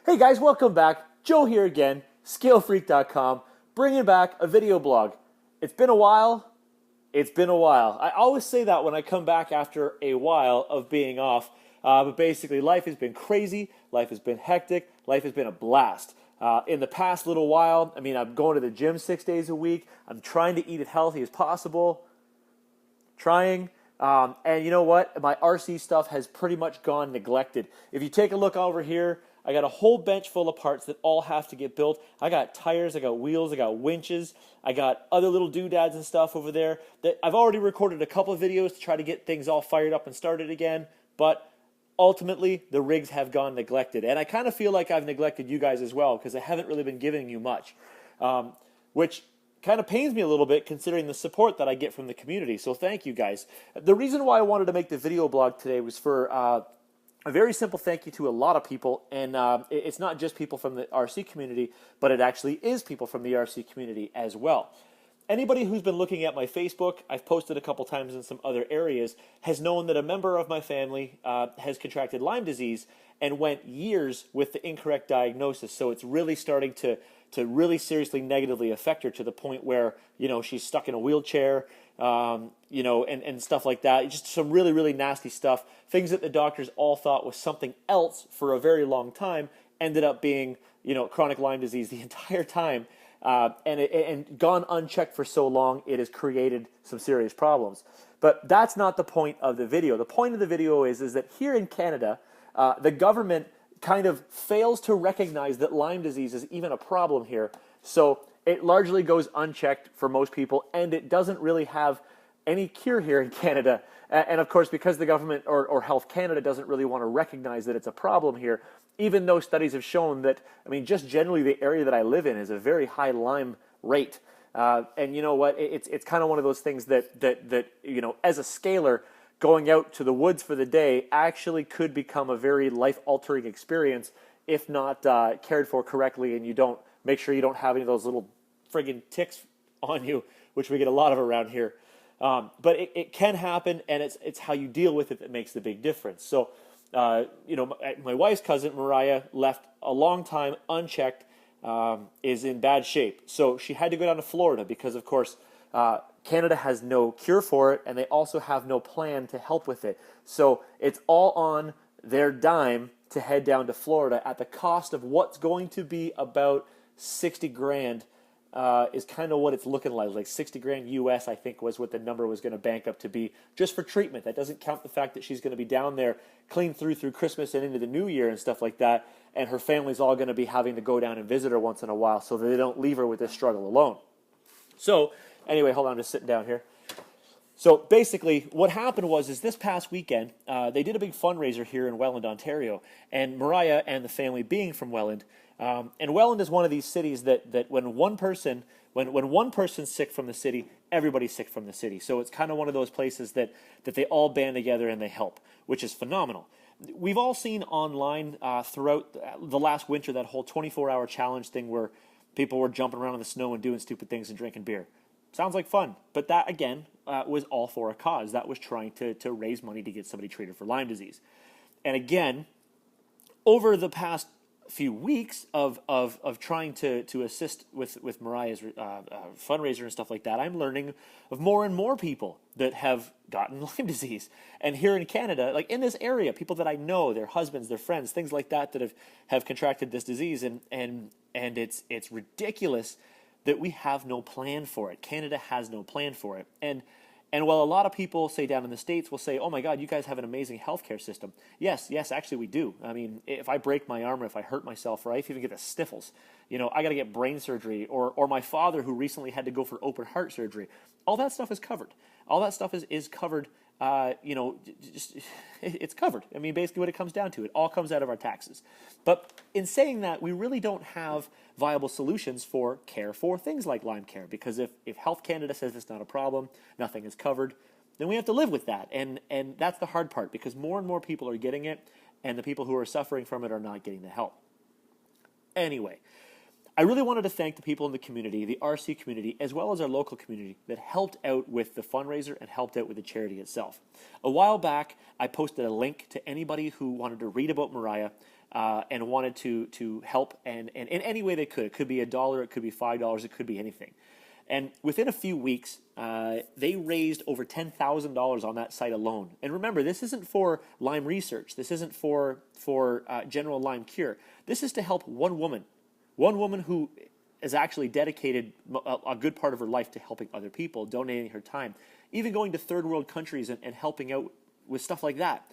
Hey guys, welcome back. Joe here again, scalefreak.com, bringing back a video blog. It's been a while. I always say that when I come back after a while of being off, but basically life has been crazy, life has been hectic, life has been a blast. In the past little while, I'm going to the gym 6 days a week. I'm trying to eat as healthy as possible. And you know what? My RC stuff has pretty much gone neglected. If you take a look over here, I got a whole bench full of parts that all have to get built. I got tires, I got wheels, I got winches, I got other little doodads and stuff over there. That I've already recorded a couple of videos to try to get things all fired up and started again, but ultimately the rigs have gone neglected. And I kind of feel like I've neglected you guys as well because I haven't really been giving you much, which kind of pains me a little bit considering the support that I get from the community. So thank you guys. The reason why I wanted to make the video blog today was for a very simple thank you to a lot of people, and it's not just people from the RC community, but it actually is people from the RC community as well. Anybody who's been looking at my Facebook, I've posted a couple times in some other areas, has known that a member of my family has contracted Lyme disease and went years with the incorrect diagnosis. So it's really starting to really seriously negatively affect her to the point where, she's stuck in a wheelchair, and stuff like that. Just some really, really nasty stuff. Things that the doctors all thought was something else for a very long time ended up being, chronic Lyme disease the entire time. And gone unchecked for so long, it has created some serious problems. But that's not the point of the video. The point of the video is that here in Canada, the government kind of fails to recognize that Lyme disease is even a problem here. So it largely goes unchecked for most people, and it doesn't really have any cure here in Canada. And of course, because the government or Health Canada doesn't really want to recognize that it's a problem here, even though studies have shown that, just generally the area that I live in is a very high Lyme rate. And you know what? It's kind of one of those things that as a scaler, going out to the woods for the day actually could become a very life-altering experience if not cared for correctly, and you don't make sure you don't have any of those little friggin' ticks on you, which we get a lot of around here. But it can happen, and it's how you deal with it that makes the big difference. So, my wife's cousin, Mariah, left a long time unchecked, is in bad shape. So she had to go down to Florida because, of course, Canada has no cure for it, and they also have no plan to help with it. So it's all on their dime to head down to Florida at the cost of what's going to be about 60 grand is kind of what it's looking like 60 grand US, I think, was what the number was going to bank up to be just for treatment. That doesn't count the fact that she's going to be down there clean through Christmas and into the new year and stuff like that, and her family's all going to be having to go down and visit her once in a while so that they don't leave her with this struggle alone. So anyway, hold on, I'm just sitting down here. So basically, what happened was this past weekend, they did a big fundraiser here in Welland, Ontario, and Mariah and the family being from Welland, and Welland is one of these cities that when one person's sick from the city, everybody's sick from the city. So it's kind of one of those places that they all band together and they help, which is phenomenal. We've all seen online throughout the last winter that whole 24-hour challenge thing where people were jumping around in the snow and doing stupid things and drinking beer. Sounds like fun, but that, again, was all for a cause. That was trying to raise money to get somebody treated for Lyme disease. And again, over the past few weeks of trying to assist with Mariah's fundraiser and stuff like that, I'm learning of more and more people that have gotten Lyme disease. And here in Canada, like in this area, people that I know, their husbands, their friends, things like that have contracted this disease, and it's ridiculous that we have no plan for it. Canada has no plan for it. And while a lot of people, say down in the States, will say, oh my God, you guys have an amazing healthcare system. Yes, actually we do. If I break my arm or if I hurt myself or I even get the sniffles, I got to get brain surgery, or my father who recently had to go for open heart surgery. All that stuff is covered. All that stuff is covered, it's covered. Basically what it comes down to, it all comes out of our taxes. But in saying that, we really don't have viable solutions for care for things like Lyme care, because if Health Canada says it's not a problem, nothing is covered, then we have to live with that. And that's the hard part, because more and more people are getting it, and the people who are suffering from it are not getting the help. Anyway, I really wanted to thank the people in the community, the RC community, as well as our local community that helped out with the fundraiser and helped out with the charity itself. A while back, I posted a link to anybody who wanted to read about Mariah and wanted to help and in any way they could. It could be $1, it could be $5, it could be anything. And within a few weeks, they raised over $10,000 on that site alone. And remember, this isn't for Lyme research. This isn't for general Lyme cure. This is to help one woman who has actually dedicated a good part of her life to helping other people, donating her time, even going to third world countries and helping out with stuff like that.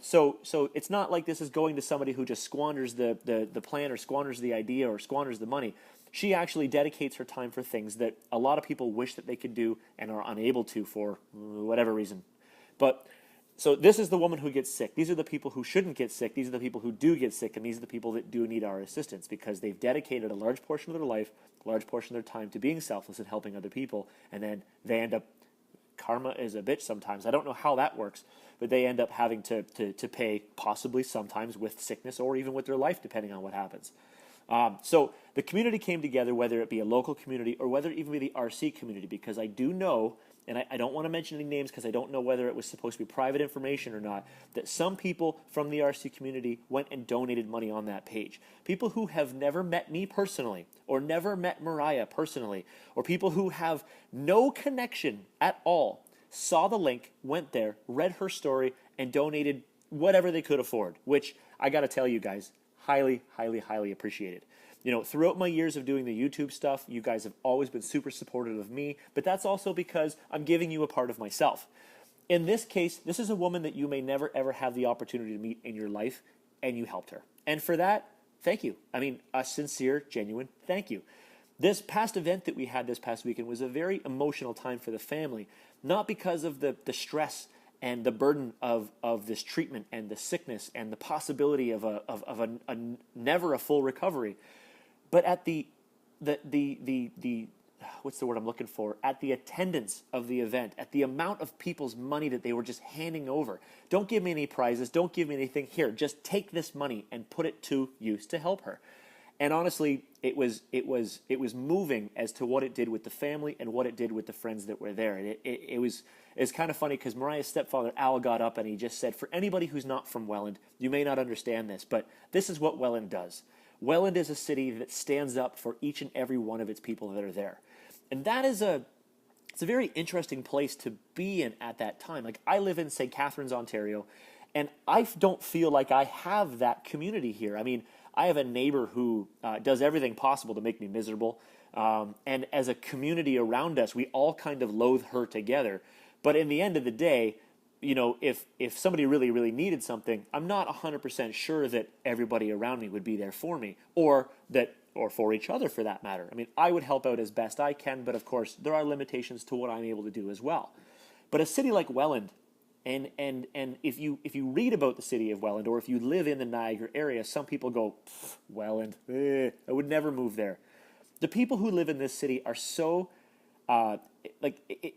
So it's not like this is going to somebody who just squanders the plan or squanders the idea or squanders the money. She actually dedicates her time for things that a lot of people wish that they could do and are unable to for whatever reason. But so this is the woman who gets sick. These are the people who shouldn't get sick. These are the people who do get sick, and these are the people that do need our assistance because they've dedicated a large portion of their life, a large portion of their time to being selfless and helping other people, and then they end up, karma is a bitch sometimes. I don't know how that works, but they end up having to pay, possibly sometimes with sickness or even with their life, depending on what happens. So the community came together, whether it be a local community or whether it even be the RC community, because I do know, and I don't want to mention any names because I don't know whether it was supposed to be private information or not, that some people from the RC community went and donated money on that page. People who have never met me personally or never met Mariah personally, or people who have no connection at all, saw the link, went there, read her story, and donated whatever they could afford, which I got to tell you guys, highly, highly, highly appreciated. Throughout my years of doing the YouTube stuff, you guys have always been super supportive of me, but that's also because I'm giving you a part of myself. In this case, this is a woman that you may never, ever have the opportunity to meet in your life, and you helped her. And for that, thank you. I mean, a sincere, genuine thank you. This past event that we had this past weekend was a very emotional time for the family, not because of the stress and the burden of this treatment and the sickness and the possibility of a never a full recovery, but at the what's the word I'm looking for? At the attendance of the event, at the amount of people's money that they were just handing over. Don't give me any prizes. Don't give me anything. Here, just take this money and put it to use to help her. And honestly, it was moving as to what it did with the family and what it did with the friends that were there. And it's kind of funny because Mariah's stepfather, Al, got up and he just said, for anybody who's not from Welland, you may not understand this, but this is what Welland does. Welland is a city that stands up for each and every one of its people that are there. And that is it's a very interesting place to be in at that time. Like, I live in St. Catharines, Ontario, and I don't feel like I have that community here. I mean, I have a neighbor who does everything possible to make me miserable. And as a community around us, we all kind of loathe her together. But in the end of the day, if somebody really, really needed something, I'm not 100% sure that everybody around me would be there for me or for each other for that matter. I mean, I would help out as best I can, but of course, there are limitations to what I'm able to do as well. But a city like Welland, and if you read about the city of Welland, or if you live in the Niagara area, some people go, Welland, I would never move there. The people who live in this city are so,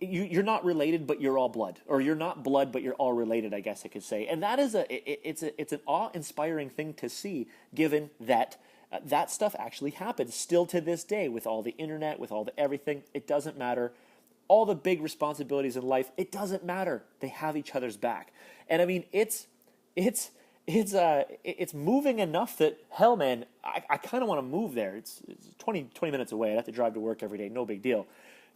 you're not related, but you're all blood. Or you're not blood, but you're all related, I guess I could say. And that is it's an awe-inspiring thing to see, given that that stuff actually happens still to this day with all the internet, with all the everything. It doesn't matter. All the big responsibilities in life, it doesn't matter. They have each other's back. And I mean, it's moving enough that, hell, man, I kind of want to move there. It's 20 minutes away. I'd have to drive to work every day. No big deal.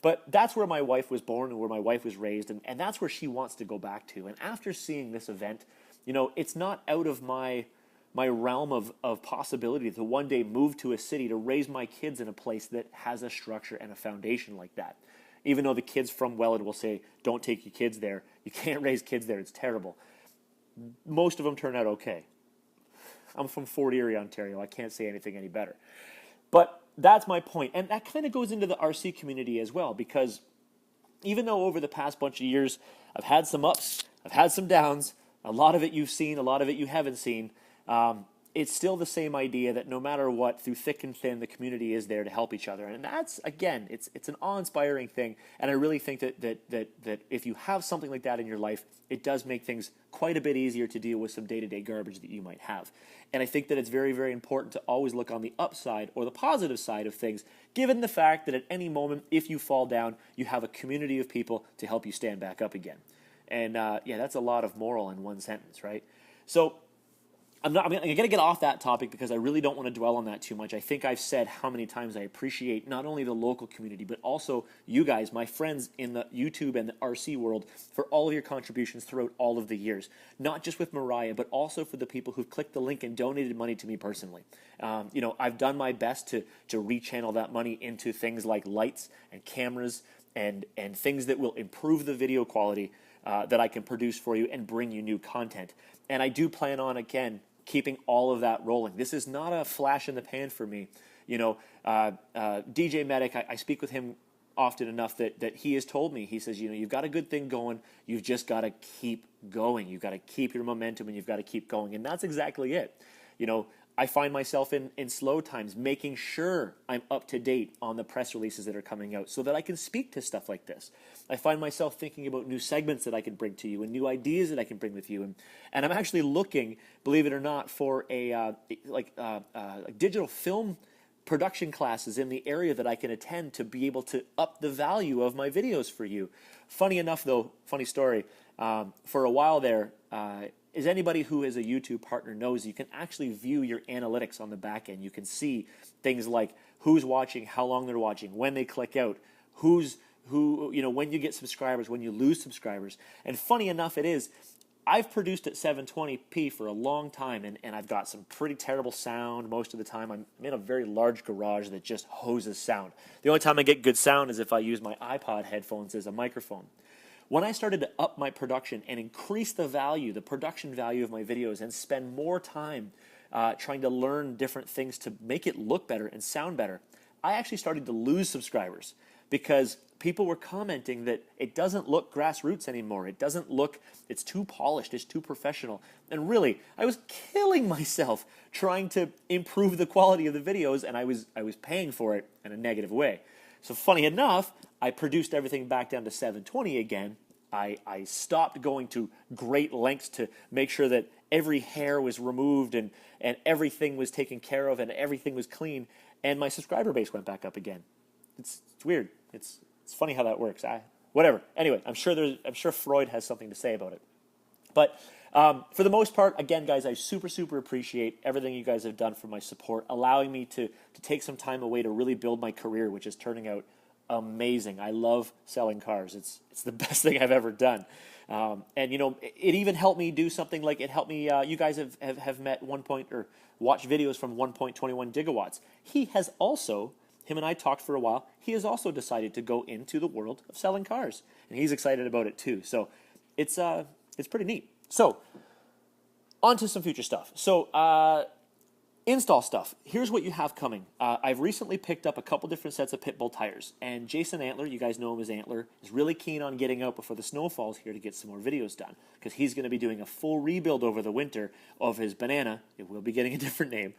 But that's where my wife was born and where my wife was raised, and that's where she wants to go back to. And after seeing this event, it's not out of my realm of possibility to one day move to a city to raise my kids in a place that has a structure and a foundation like that. Even though the kids from Welland will say, don't take your kids there. You can't raise kids there. It's terrible. Most of them turn out okay. I'm from Fort Erie, Ontario. I can't say anything any better. But that's my point. And that kind of goes into the RC community as well, because even though over the past bunch of years I've had some ups, I've had some downs, a lot of it you've seen, a lot of it you haven't seen, it's still the same idea that no matter what, through thick and thin, the community is there to help each other. And that's, again, it's an awe-inspiring thing. And I really think that if you have something like that in your life, it does make things quite a bit easier to deal with some day-to-day garbage that you might have. And I think that it's very, very important to always look on the upside or the positive side of things, given the fact that at any moment, if you fall down, you have a community of people to help you stand back up again. And that's a lot of moral in one sentence, right? So I'm going to get off that topic because I really don't want to dwell on that too much. I think I've said how many times I appreciate not only the local community, but also you guys, my friends in the YouTube and the RC world, for all of your contributions throughout all of the years. Not just with Mariah, but also for the people who've clicked the link and donated money to me personally. I've done my best to rechannel that money into things like lights and cameras and things that will improve the video quality that I can produce for you and bring you new content. And I do plan on, again, keeping all of that rolling. This is not a flash in the pan for me. DJ Medic, I speak with him often enough that he has told me, he says, you've got a good thing going, you've just got to keep going. You've got to keep your momentum and you've got to keep going. And that's exactly it. I find myself in slow times making sure I'm up to date on the press releases that are coming out so that I can speak to stuff like this. I find myself thinking about new segments that I can bring to you and new ideas that I can bring with you. And I'm actually looking, believe it or not, for a digital film production classes in the area that I can attend to be able to up the value of my videos for you. Funny enough, though, funny story, for a while there, as anybody who is a YouTube partner knows, you can actually view your analytics on the back end. You can see things like who's watching, how long they're watching, when they click out, when you get subscribers, when you lose subscribers. And funny enough it is, I've produced at 720p for a long time, and I've got some pretty terrible sound most of the time. I'm in a very large garage that just hoses sound. The only time I get good sound is if I use my iPod headphones as a microphone. When I started to up my production and increase the production value of my videos and spend more time trying to learn different things to make it look better and sound better, I actually started to lose subscribers because people were commenting that it doesn't look grassroots anymore. It's too polished, it's too professional. And really, I was killing myself trying to improve the quality of the videos, and I was paying for it in a negative way. So funny enough, I produced everything back down to 720 again. I stopped going to great lengths to make sure that every hair was removed and everything was taken care of and everything was clean, and my subscriber base went back up again. It's weird. It's funny how that works. Whatever. Anyway, I'm sure Freud has something to say about it. But for the most part, again, guys, I super appreciate everything you guys have done for my support, allowing me to take some time away to really build my career, which is turning out amazing. I love selling cars. It's the best thing I've ever done. And it even helped me do something like it helped me. You guys have met watched videos from 1.21 gigawatts. Him and I talked for a while. He has also decided to go into the world of selling cars, and he's excited about it too. So it's pretty neat. So on to some future stuff. So install stuff. Here's what you have coming. I've recently picked up a couple different sets of Pitbull tires, and Jason Antler, you guys know him as Antler, is really keen on getting out before the snow falls here to get some more videos done, because he's going to be doing a full rebuild over the winter of his Banana. It will be getting a different name.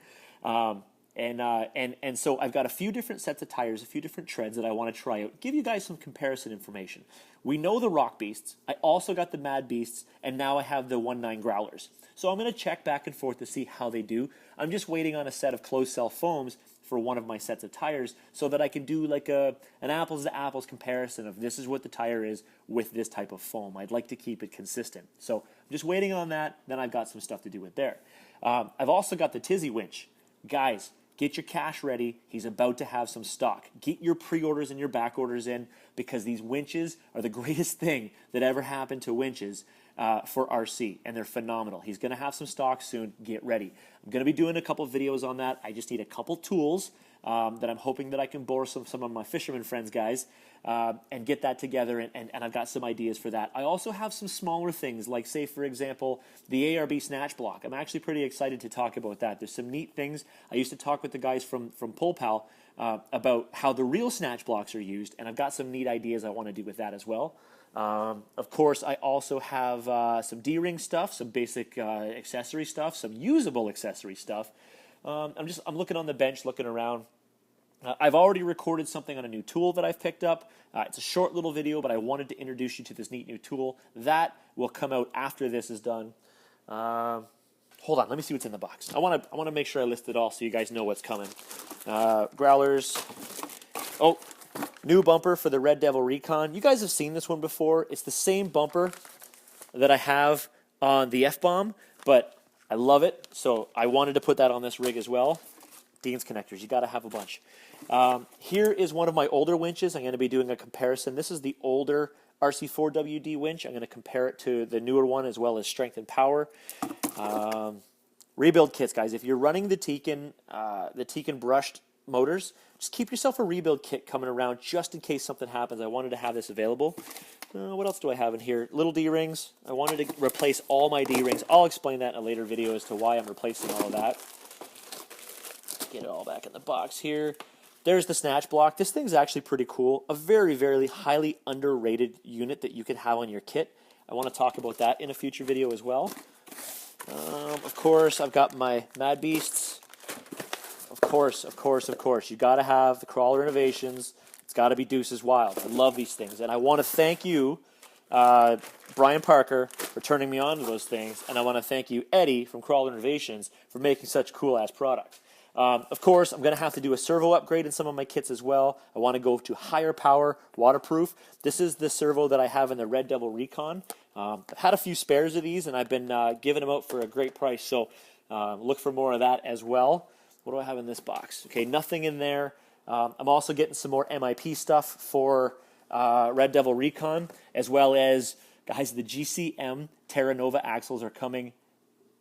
And so I've got a few different sets of tires, a few different treads that I want to try out, give you guys some comparison information. We know the Rock Beasts. I also got the Mad Beasts, and now I have the 1.9 Growlers. So I'm going to check back and forth to see how they do. I'm just waiting on a set of closed cell foams for one of my sets of tires so that I can do like an apples to apples comparison of this is what the tire is with this type of foam. I'd like to keep it consistent. So I'm just waiting on that. Then I've got some stuff to do with there. I've also got the Tizzy winch. Guys, get your cash ready. He's about to have some stock. Get your pre-orders and your back orders in, because these winches are the greatest thing that ever happened to winches for RC, and they're phenomenal. He's going to have some stock soon. Get ready. I'm going to be doing a couple videos on that. I just need a couple tools that I'm hoping that I can borrow some of my fisherman friends, guys, and get that together, and I've got some ideas for that. I also have some smaller things, like, say, for example, the ARB snatch block. I'm actually pretty excited to talk about that. There's some neat things. I used to talk with the guys from PullPal about how the real snatch blocks are used, and I've got some neat ideas I want to do with that as well. Of course, I also have some D-ring stuff, some basic accessory stuff, some usable accessory stuff. I'm looking on the bench, looking around. I've already recorded something on a new tool that I've picked up. It's a short little video, but I wanted to introduce you to this neat new tool. That will come out after this is done. Hold on, let me see what's in the box. I want to make sure I list it all so you guys know what's coming. Growlers. Oh, new bumper for the Red Devil Recon. You guys have seen this one before. It's the same bumper that I have on the F-Bomb, but I love it. So I wanted to put that on this rig as well. Dean's connectors, you got to have a bunch. Here is one of my older winches. I'm going to be doing a comparison. This is the older RC4WD winch. I'm going to compare it to the newer one as well as strength and power. Rebuild kits, guys. If you're running the Tekin brushed motors, just keep yourself a rebuild kit coming around just in case something happens. I wanted to have this available. What else do I have in here? Little D-rings. I wanted to replace all my D-rings. I'll explain that in a later video as to why I'm replacing all of that. Get it all back in the box here. There's the snatch block. This thing's actually pretty cool. A very, very highly underrated unit that you can have on your kit. I want to talk about that in a future video as well. Of course, I've got my Mad Beasts. Of course. You got to have the Crawler Innovations. It's got to be Deuces Wild. I love these things. And I want to thank you, Brian Parker, for turning me on to those things. And I want to thank you, Eddie, from Crawler Innovations, for making such cool-ass products. Of course, I'm going to have to do a servo upgrade in some of my kits as well. I want to go to higher power, waterproof. This is the servo that I have in the Red Devil Recon. I've had a few spares of these, and I've been giving them out for a great price. So look for more of that as well. What do I have in this box? Okay, nothing in there. I'm also getting some more MIP stuff for Red Devil Recon, as well as, guys, the GCM Terra Nova axles are coming.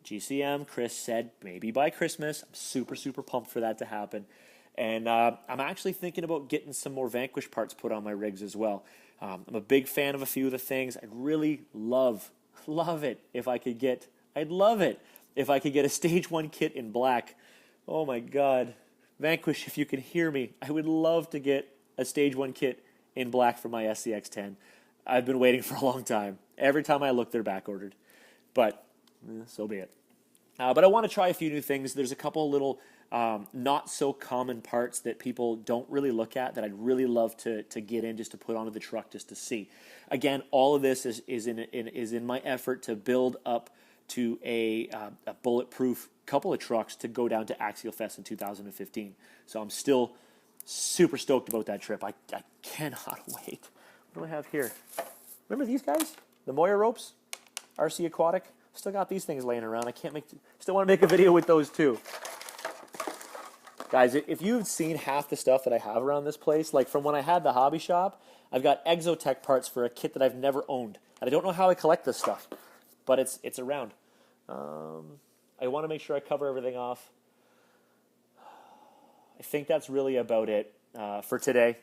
GCM, Chris said maybe by Christmas. I'm super, super pumped for that to happen. And I'm actually thinking about getting some more Vanquish parts put on my rigs as well. I'm a big fan of a few of the things. I'd really love it if I could get, I'd love it if I could get a Stage 1 kit in black. Oh my God. Vanquish, if you can hear me, I would love to get a Stage 1 kit in black for my SCX-10. I've been waiting for a long time. Every time I look, they're back ordered. But so be it. But I want to try a few new things. There's a couple little not so common parts that people don't really look at that I'd really love to get in just to put onto the truck just to see. Again, all of this is in my effort to build up to a bulletproof couple of trucks to go down to Axial Fest in 2015. So I'm still super stoked about that trip. I cannot wait. What do I have here? Remember these guys? The Moya ropes? RC Aquatic? Still got these things laying around. Still want to make a video with those too. Guys, if you've seen half the stuff that I have around this place, like from when I had the hobby shop, I've got Exotech parts for a kit that I've never owned. And I don't know how I collect this stuff, but it's around. I want to make sure I cover everything off. I think that's really about it for today.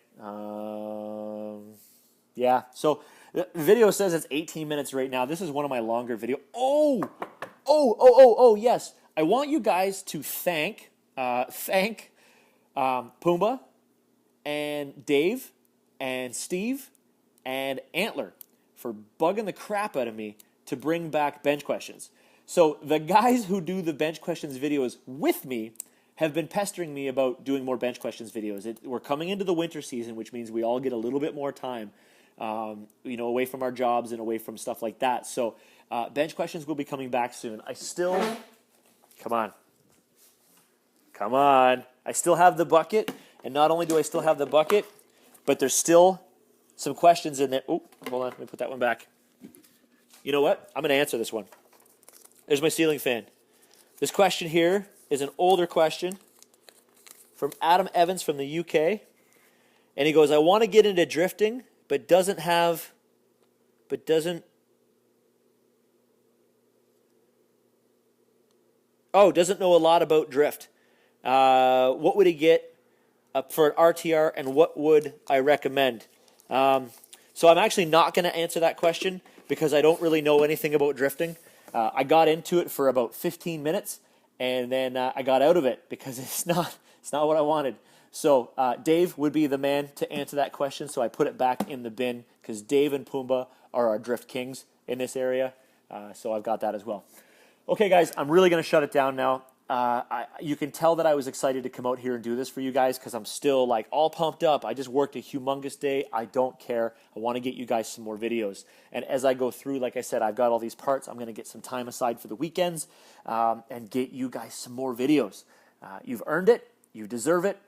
Yeah, so the video says it's 18 minutes right now. This is one of my longer videos. Oh, yes. I want you guys to thank Pumbaa and Dave and Steve and Antler for bugging the crap out of me to bring back bench questions. So the guys who do the bench questions videos with me have been pestering me about doing more bench questions videos. We're coming into the winter season, which means we all get a little bit more time, away from our jobs and away from stuff like that. So bench questions will be coming back soon. Come on. I still have the bucket, and not only do I still have the bucket, but there's still some questions in there. Oh, hold on, let me put that one back. You know what? I'm going to answer this one. There's my ceiling fan. This question here is an older question from Adam Evans from the UK. And he goes, I want to get into drifting, doesn't know a lot about drift. What would he get for an RTR, and what would I recommend? So I'm actually not going to answer that question because I don't really know anything about drifting. I got into it for about 15 minutes, and then I got out of it because it's not what I wanted. So Dave would be the man to answer that question, so I put it back in the bin because Dave and Pumbaa are our drift kings in this area, so I've got that as well. Okay, guys, I'm really going to shut it down now. You can tell that I was excited to come out here and do this for you guys because I'm still like all pumped up. I just worked a humongous day. I don't care. I want to get you guys some more videos. And as I go through, like I said, I've got all these parts. I'm going to get some time aside for the weekends and get you guys some more videos. You've earned it. You deserve it.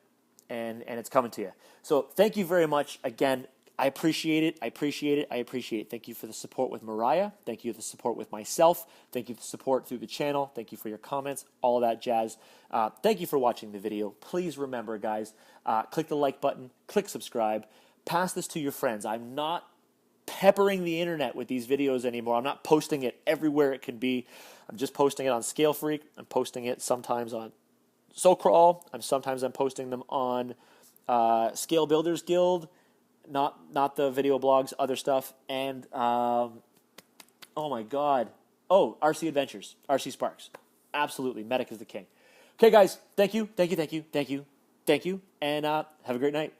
And it's coming to you. So thank you very much. Again, I appreciate it. I appreciate it. I appreciate it. Thank you for the support with Mariah. Thank you for the support with myself. Thank you for the support through the channel. Thank you for your comments, all of that jazz. Thank you for watching the video. Please remember, guys, click the like button, click subscribe, pass this to your friends. I'm not peppering the internet with these videos anymore. I'm not posting it everywhere it can be. I'm just posting it on Scale Freak. I'm posting it sometimes on SoCrawl. Sometimes I'm posting them on Scale Builders Guild. Not the video blogs, other stuff, and oh my god, RC Adventures, RC Sparks, absolutely, Medic is the king. Okay, guys, thank you, and have a great night.